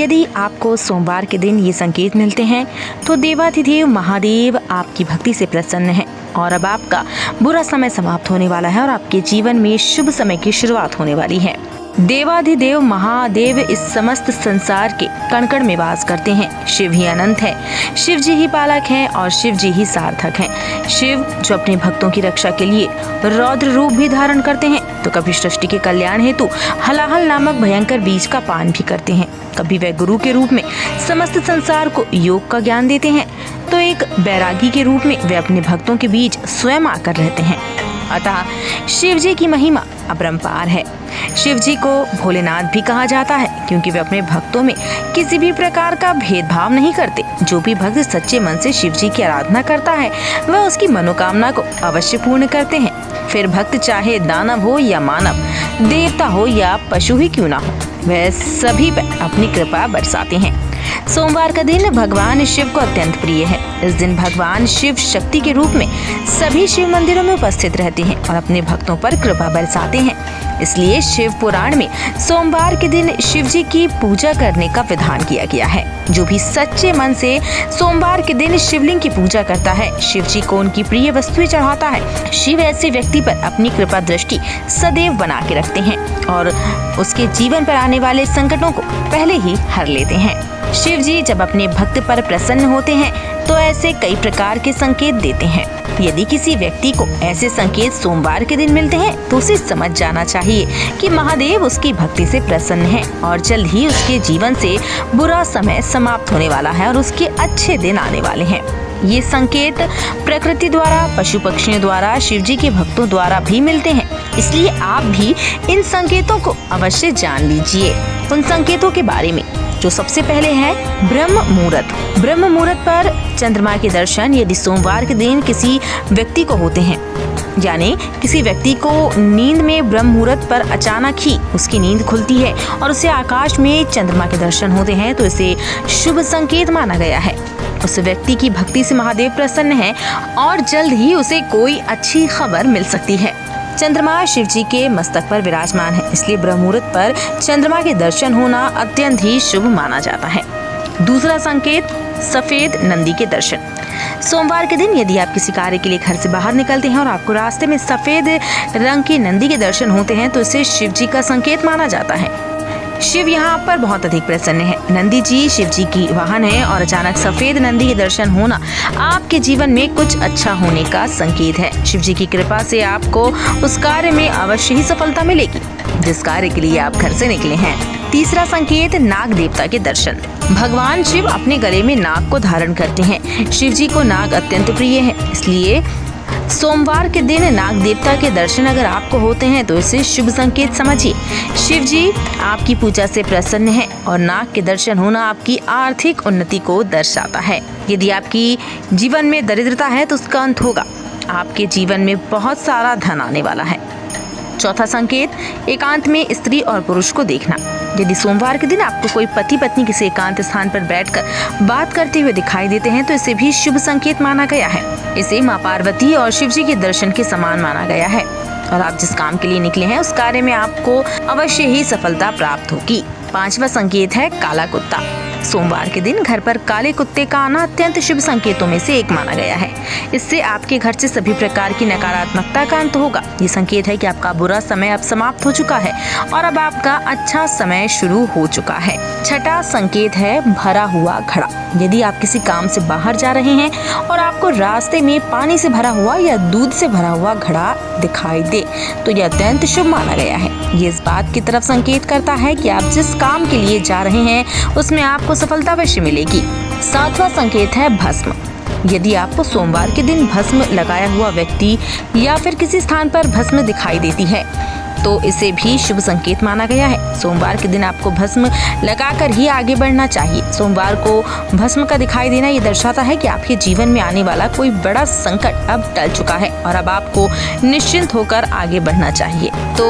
यदि आपको सोमवार के दिन ये संकेत मिलते हैं तो देवाधिदेव महादेव आपकी भक्ति से प्रसन्न है और अब आपका बुरा समय समाप्त होने वाला है और आपके जीवन में शुभ समय की शुरुआत होने वाली है। देवाधिदेव महादेव इस समस्त संसार के कण-कण में वास करते हैं। शिव ही अनंत है, शिव जी ही पालक हैं और शिव जी ही सार्थक हैं। शिव जो अपने भक्तों की रक्षा के लिए रौद्र रूप भी धारण करते हैं तो कभी सृष्टि के कल्याण हेतु हलाहल नामक भयंकर बीज का पान भी करते हैं। कभी वह गुरु के रूप में समस्त संसार को योग का ज्ञान देते हैं तो एक बैरागी के रूप में वे अपने भक्तों के बीच स्वयं आकर रहते हैं। अतः शिव जी की महिमा अपरंपार है। शिव जी को भोलेनाथ भी कहा जाता है क्योंकि वे अपने भक्तों में किसी भी प्रकार का भेदभाव नहीं करते। जो भी भक्त सच्चे मन से शिव जी की आराधना करता है वह उसकी मनोकामना को अवश्य पूर्ण करते हैं। फिर भक्त चाहे दानव हो या मानव, देवता हो या पशु ही क्यों ना हो, वह सभी पर अपनी कृपा बरसाते हैं। सोमवार का दिन भगवान शिव को अत्यंत प्रिय है। इस दिन भगवान शिव शक्ति के रूप में सभी शिव मंदिरों में उपस्थित रहते हैं और अपने भक्तों पर कृपा बरसाते हैं। इसलिए शिव पुराण में सोमवार के दिन शिव जी की पूजा करने का विधान किया गया है। जो भी सच्चे मन से सोमवार के दिन शिवलिंग की पूजा करता है, शिव जी को उनकी प्रिय वस्तुएं चढ़ाता है, शिव ऐसे व्यक्ति पर अपनी कृपा दृष्टि सदैव बना के रखते हैं और उसके जीवन पर आने वाले संकटों को पहले ही हर लेते हैं। शिव जी जब अपने भक्त पर प्रसन्न होते हैं तो ऐसे कई प्रकार के संकेत देते हैं। यदि किसी व्यक्ति को ऐसे संकेत सोमवार के दिन मिलते हैं तो उसे समझ जाना चाहिए कि महादेव उसकी भक्ति से प्रसन्न हैं और जल्द ही उसके जीवन से बुरा समय समाप्त होने वाला है और उसके अच्छे दिन आने वाले हैं। ये संकेत प्रकृति द्वारा, पशु पक्षियों द्वारा, शिव जी के भक्तों द्वारा भी मिलते हैं। इसलिए आप भी इन संकेतों को अवश्य जान लीजिए। उन संकेतों के बारे में जो सबसे पहले है ब्रह्म मुहूर्त। ब्रह्म मुहूर्त पर चंद्रमा के दर्शन यदि सोमवार के दिन किसी व्यक्ति को होते हैं, यानी किसी व्यक्ति को नींद में ब्रह्म मुहूर्त पर अचानक ही उसकी नींद खुलती है और उसे आकाश में चंद्रमा के दर्शन होते हैं तो इसे शुभ संकेत माना गया है। उस व्यक्ति की भक्ति से महादेव प्रसन्न है और जल्द ही उसे कोई अच्छी खबर मिल सकती है। चंद्रमा शिव जी के मस्तक पर विराजमान है, इसलिए ब्रह्म मुहूर्त पर चंद्रमा के दर्शन होना अत्यंत ही शुभ माना जाता है। दूसरा संकेत सफेद नंदी के दर्शन। सोमवार के दिन यदि आप किसी कार्य के लिए घर से बाहर निकलते हैं और आपको रास्ते में सफेद रंग की नंदी के दर्शन होते हैं तो इसे शिव जी का संकेत माना जाता है। शिव यहाँ पर बहुत अधिक प्रसन्न है। नंदी जी शिव जी की वाहन है और अचानक सफेद नंदी के दर्शन होना आपके जीवन में कुछ अच्छा होने का संकेत है। शिव जी की कृपा से आपको उस कार्य में अवश्य ही सफलता मिलेगी जिस कार्य के लिए आप घर से निकले हैं। तीसरा संकेत नाग देवता के दर्शन। भगवान शिव अपने गले में नाग को धारण करते हैं। शिव जी को नाग अत्यंत प्रिय है, इसलिए सोमवार के दिन नाग देवता के दर्शन अगर आपको होते हैं तो इसे शुभ संकेत समझिए। शिव जी आपकी पूजा से प्रसन्न है और नाग के दर्शन होना आपकी आर्थिक उन्नति को दर्शाता है। यदि आपकी जीवन में दरिद्रता है तो उसका अंत होगा। आपके जीवन में बहुत सारा धन आने वाला है। चौथा संकेत एकांत में स्त्री और पुरुष को देखना। यदि सोमवार के दिन आपको कोई पति पत्नी किसी एकांत स्थान पर बैठकर बात करते हुए दिखाई देते हैं तो इसे भी शुभ संकेत माना गया है। इसे माँ पार्वती और शिव जी के दर्शन के समान माना गया है और आप जिस काम के लिए निकले हैं उस कार्य में आपको अवश्य ही सफलता प्राप्त होगी। पांचवा संकेत है काला कुत्ता। सोमवार के दिन घर पर काले कुत्ते का आना अत्यंत शुभ संकेतों में से एक माना गया है। इससे आपके घर से सभी प्रकार की नकारात्मकता का अंत होगा। ये संकेत है कि आपका बुरा समय अब समाप्त हो चुका है और अब आपका अच्छा समय शुरू हो चुका है। छठा संकेत है भरा हुआ घड़ा। यदि आप किसी काम से बाहर जा रहे हैं और आपको रास्ते में पानी से भरा हुआ या दूध से भरा हुआ घड़ा दिखाई दे तो यह अत्यंत शुभ माना गया है। ये इस बात की तरफ संकेत करता है कि आप जिस काम के लिए जा रहे हैं उसमें आपको सफलता अवश्य मिलेगी। सातवां संकेत है भस्म। यदि आपको सोमवार के दिन भस्म लगाया हुआ व्यक्ति या फिर किसी स्थान पर भस्म दिखाई देती है तो इसे भी शुभ संकेत माना गया है। सोमवार के दिन आपको भस्म लगाकर ही आगे बढ़ना चाहिए। सोमवार को भस्म का दिखाई देना ये दर्शाता है कि आपके जीवन में आने वाला कोई बड़ा संकट अब टल चुका है और अब आपको निश्चिंत होकर आगे बढ़ना चाहिए। तो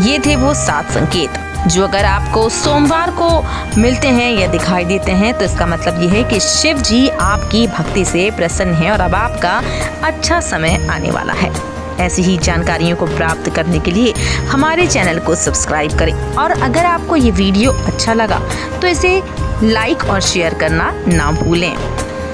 ये थे वो 7 संकेत जो अगर आपको सोमवार को मिलते हैं या दिखाई देते हैं तो इसका मतलब ये है कि शिव जी आपकी भक्ति से प्रसन्न हैं और अब आपका अच्छा समय आने वाला है। ऐसी ही जानकारियों को प्राप्त करने के लिए हमारे चैनल को सब्सक्राइब करें और अगर आपको ये वीडियो अच्छा लगा तो इसे लाइक और शेयर करना ना भूलें।